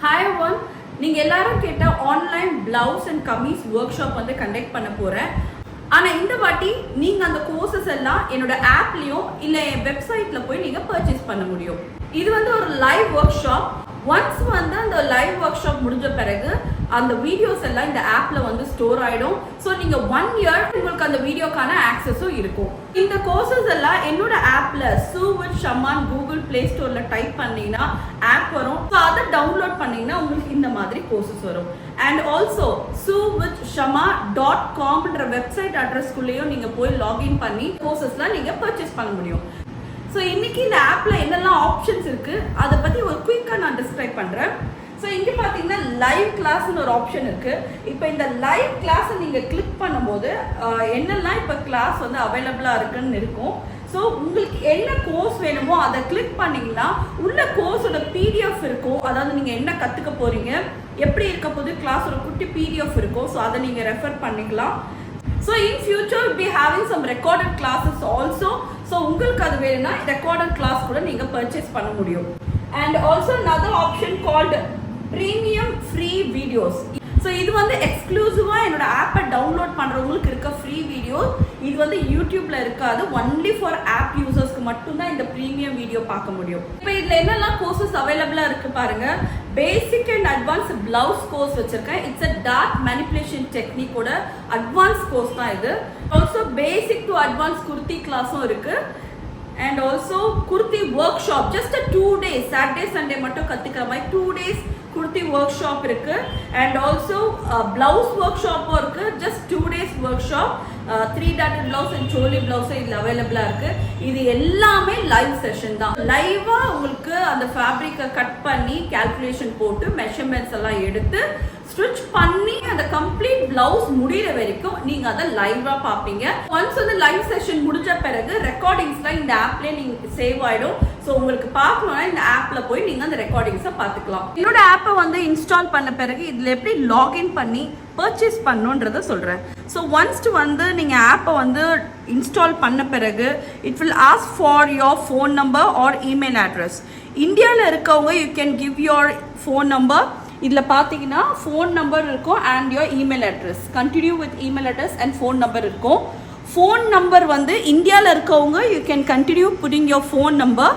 Hi everyone, நீங்க எல்லாரும் கேட்ட online blouse and kameez workshop வந்து கண்டக்ட் பண்ண போறேன். ஆனா இந்த வாட்டி நீங்க அந்த கோர்சஸ் எல்லாம் என்னோட ஆப்லயோ இல்ல என் வெப்சைட்ல போய் நீங்க பர்ச்சேஸ் பண்ண முடியும். இது வந்து ஒரு லைவ் ஒர்க்ஷாப். ஒன்ஸ் வந்து அந்த லைவ் ஒர்க்ஷாப் முடிஞ்ச பிறகு அந்த வீடியோஸ் எல்லாம் இந்த ஆப்ல வந்து ஸ்டோர் ஆயிடும். ஸோ நீங்க 1 year உங்களுக்கு அந்த வீடியோக்கான ஆக்சஸும் இருக்கும். இந்த கோர்சஸ் எல்லாம் என்னோட ஆப்ல with Shama கூகுள் பிளே ஸ்டோர்ல டைப் பண்ணீங்கன்னா ஆப் வரும். ஸோ அதை டவுன்லோட் பண்ணீங்கன்னா உங்களுக்கு இந்த மாதிரி கோர்சஸ் வரும். அண்ட் ஆல்சோ suwithshama.com வெப்சைட் அட்ரஸ்க்குள்ளேயும் நீங்க போய் லாகின் பண்ணி கோர்சஸ்லாம் நீங்க பர்ச்சேஸ் பண்ண முடியும். ஸோ இன்னைக்கு இந்த ஆப்ல என்னெல்லாம் ஆப்ஷன்ஸ் இருக்கு அதை பத்தி ஒரு குயிக்கா நான் டிஸ்கிரைப் பண்றேன். ஸோ இங்க பாத்தீங்கன்னா லைவ் கிளாஸ்னு ஒரு ஆப்ஷன் இருக்கு. இப்போ இந்த லைவ் கிளாஸ் நீங்க கிளிக் பண்ணும்போது என்னெல்லாம் இப்போ கிளாஸ் வந்து அவைலபிளா இருக்குன்னு இருக்கும். ஸோ உங்களுக்கு என்ன கோர்ஸ் வேணுமோ அதை கிளிக் பண்ணீங்கன்னா உள்ள கோர்ஸோட பிடிஎஃப் இருக்கும். அதாவது நீங்க என்ன கத்துக்க போறீங்க, எப்படி இருக்க போது கிளாஸோட குட்டி பிடிஎஃப் இருக்கும். ஸோ அதை நீங்க ரெஃபர் பண்ணிக்கலாம். So in future we'll be having some recorded classes also. So உங்களுக்கு அது வேணும்னா recorded class கூட நீங்க purchase பண்ண முடியும். And also another option called premium free videos. So இது வந்து எக்ஸ்க்ளூசிவா என்னோட ஆப்பை டவுன்லோட் பண்றவங்களுக்கு இருக்க ஃப்ரீ வீடியோ. இது வந்து யூடியூப்ல இருக்காது. ஒன்லி ஃபார் ஆப் யூசர்ஸ்க்கு மட்டும் தான் இந்த பிரீமியம் வீடியோ பார்க்க முடியும். இப்போ இதுல என்னெல்லாம் கோர்சஸ் அவைலபிளா இருக்கு பாருங்க. Basic and advance blouse course வச்சிருக்கேன். இட்ஸ் a டார்க் மேனிபுலேஷன் டெக்னிக்கோட அட்வான்ஸ் கோர்ஸ் தான் இது. Also basic to advance kurti கிளாஸும் இருக்கு. And also kurti workshop just 2 days Saturday Sunday மட்டும் கத்துக்கிற மாதிரி 2 days குர்த்தி ஒர்க் ஷாப் இருக்கு. அண்ட் ஆல்சோ பிளவுஸ் ஒர்க் ஷாப்பும் இருக்கு. ஜஸ்ட் 2 days ஒர்க் ஷாப் 3 டாட்டட் பிளவுஸ் அண்ட் சோலி பிளவுஸ் இதுல அவைலபிளா இருக்கு. இது எல்லாமே லைவ் செஷன் தான். லைவா உங்களுக்கு அந்த ஃபேப்ரிக்கை கட் பண்ணி கால்குலேஷன் போட்டு மெஷர்மெண்ட்ஸ் எல்லாம் எடுத்து ஸ்டிச் பண்ணி அந்த கம்ப்ளீட் பிளவுஸ் முடிகிற வரைக்கும் நீங்க அதை லைவா பாப்பீங்க. ஒன்ஸ் அந்த லைவ் செஷன் முடிஞ்ச பிறகு ரெக்கார்டிங்ஸ்லாம் இந்த ஆப்லயே நீங்க சேவ் ஆயிடும். ஸோ உங்களுக்கு பார்க்கணும்னா இந்த ஆப்ல போய் நீங்க அந்த ரெக்கார்டிங்ஸை பார்த்துக்கலாம். என்னோட ஆப்பை வந்து இன்ஸ்டால் பண்ண பிறகு இதுல எப்படி லாகின் பண்ணி பர்ச்சேஸ் பண்ணணுன்றத சொல்றேன். ஸோ ஒன்ஸ் வந்து நீங்க ஆப்பை வந்து இன்ஸ்டால் பண்ண பிறகு it will ask for your phone number or email address. இந்தியாவில் இருக்கவங்க you can give your phone number. இதில் பார்த்தீங்கன்னா ஃபோன் நம்பர் இருக்கும் and your email address. Continue with email address and phone number இருக்கும். ஃபோன் நம்பர் வந்து இந்தியாவில் இருக்கவங்க you can continue putting your phone number.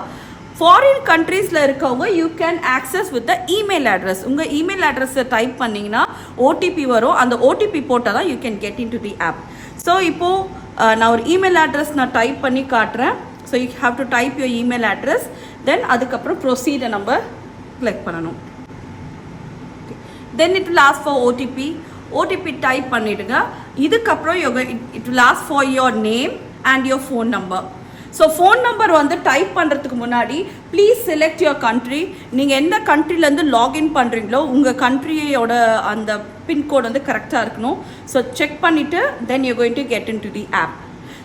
Foreign கண்ட்ரீஸில் இருக்கவங்க you can access with the email address. உங்கள் இமெயில் அட்ரஸை type பண்ணிங்கன்னா ஓடிபி வரும். அந்த ஓடிபி போட்டால் தான் you can get into the app. So இப்போது நான் ஒரு இமெயில் அட்ரஸ் நான் டைப் பண்ணி காட்டுறேன். So you have to type your email address. Then அதுக்கப்புறம் ப்ரொசீடை நம்ம கிளிக் பண்ணணும். Then it will ask for OTP type பண்ணிடுங்க. இதுக்கப்புறம் it will ask for your name and your phone number. So phone number வந்து type பண்ணுறதுக்கு முன்னாடி please select your country. நீங்கள் எந்த கண்ட்ரிலேருந்து லாகின் பண்ணுறீங்களோ உங்கள் கண்ட்ரியோட அந்த பின்கோடு வந்து கரெக்டாக இருக்கணும். ஸோ செக் பண்ணிவிட்டு then you going to get into the app.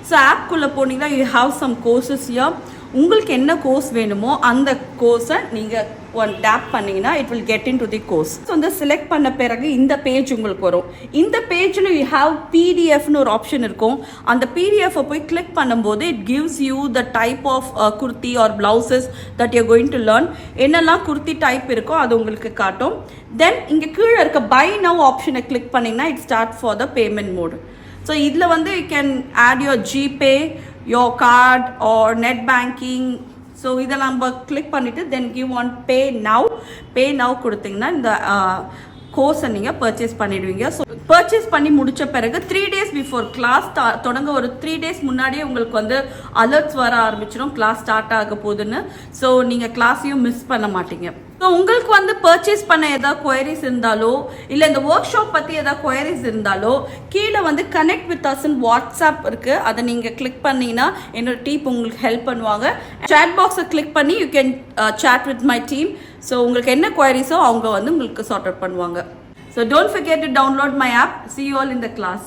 So ஆப்குள்ளே போனீங்கன்னா you have some courses here. உங்களுக்கு என்ன கோர்ஸ் வேணுமோ அந்த கோர்ஸை நீங்கள் ஒன் டேப் பண்ணிங்கன்னா it will get into the course. So வந்து செலக்ட் பண்ண பிறகு இந்த பேஜ் உங்களுக்கு வரும். இந்த பேஜில் யூ ஹாவ் பிடிஎஃப்னு ஒரு ஆப்ஷன் இருக்கும். அந்த பிடிஎஃப்பை போய் கிளிக் பண்ணும்போது it gives you the type of kurti or blouses that you going to learn. என்னெல்லாம் குர்த்தி டைப் இருக்கோ அது உங்களுக்கு காட்டும். தென் இங்கே கீழே இருக்க பை நவ் ஆப்ஷனை கிளிக் பண்ணிங்கன்னா it start for the payment mode. So இதில் வந்து you can add your GPay, your card or net banking. So இதெல்லாம் நம்ம கிளிக் பண்ணிட்டு then give on pay now கொடுத்தீங்கன்னா இந்த கோர்ஸை நீங்கள் பர்ச்சேஸ் பண்ணிடுவீங்க. ஸோ பர்ச்சேஸ் பண்ணி முடித்த பிறகு 3 days பிஃபோர் கிளாஸ் தொடங்க ஒரு 3 days முன்னாடியே உங்களுக்கு வந்து அலர்ட்ஸ் வர ஆரம்பிச்சிடும் கிளாஸ் ஸ்டார்ட் ஆக போகுதுன்னு. ஸோ நீங்கள் கிளாஸையும் மிஸ் பண்ண மாட்டீங்க. ஸோ உங்களுக்கு வந்து பர்ச்சேஸ் பண்ண ஏதாவது குவரிஸ் இருந்தாலோ இல்லை இந்த ஒர்க் ஷாப் பற்றி ஏதாவது குவரிஸ் இருந்தாலோ கீழே வந்து கனெக்ட் வித் அஸ்ன்னு வாட்ஸ்அப் இருக்குது. அதை நீங்கள் கிளிக் பண்ணிங்கன்னா என்னோட டீம் உங்களுக்கு ஹெல்ப் பண்ணுவாங்க. சேட் பாக்ஸை கிளிக் பண்ணி you can chat with my team. So உங்களுக்கு என்ன குவரிஸோ அவங்க வந்து உங்களுக்கு சார்ட் அவுட் பண்ணுவாங்க. So don't forget to download my app. See you all in the class.